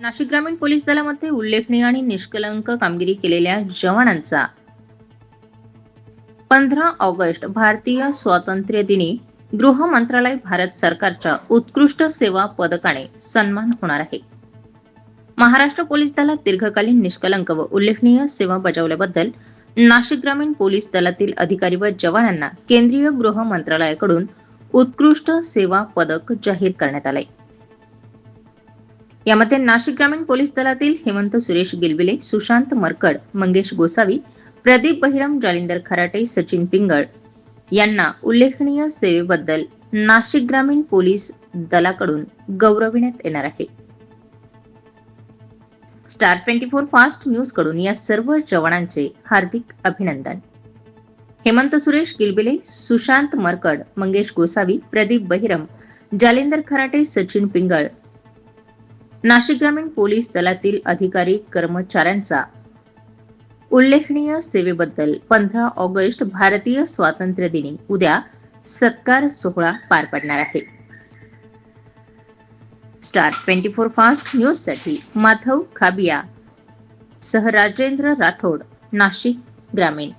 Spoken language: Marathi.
नाशिक ग्रामीण पोलीस दलामध्ये उल्लेखनीय आणि निष्कलंक कामगिरी केलेल्या जवानांचा 15 ऑगस्ट भारतीय स्वातंत्र्य दिनी गृह मंत्रालय भारत सरकारच्या उत्कृष्ट सेवा पदकाने सन्मान होणार आहे. महाराष्ट्र पोलीस दलात दीर्घकालीन निष्कलंक व उल्लेखनीय सेवा बजावल्याबद्दल नाशिक ग्रामीण पोलीस दलातील अधिकारी व जवानांना केंद्रीय गृह मंत्रालयाकडून उत्कृष्ट सेवा पदक जाहीर करण्यात आले. यामध्ये नाशिक ग्रामीण पोलीस दलातील हेमंत सुरेश गिलबिले, सुशांत मरकड, मंगेश गोसावी, प्रदीप बहिरम, जालिंदर खराटे, सचिन पिंगळ यांना उल्लेखनीय सेवेबद्दल नाशिक ग्रामीण पोलीस दलाकडून गौरविण्यात येणार आहे. स्टार 24 फास्ट न्यूज कडून या सर्व जवानांचे हार्दिक अभिनंदन. हेमंत सुरेश गिलबिले, सुशांत मरकड, मंगेश गोसावी, प्रदीप बहिरम, जालिंदर खराटे, सचिन पिंगळ नाशिक ग्रामीण पोलीस दलातील अधिकारी कर्मचाऱ्यांचा उल्लेखनीय सेवेबद्दल 15 ऑगस्ट भारतीय स्वातंत्र्य दिनी उद्या सत्कार सोहळा पार पडणार आहे. स्टार 24 फास्ट न्यूज साठी माधव खाबिया सह राजेंद्र राठोड, नाशिक ग्रामीण.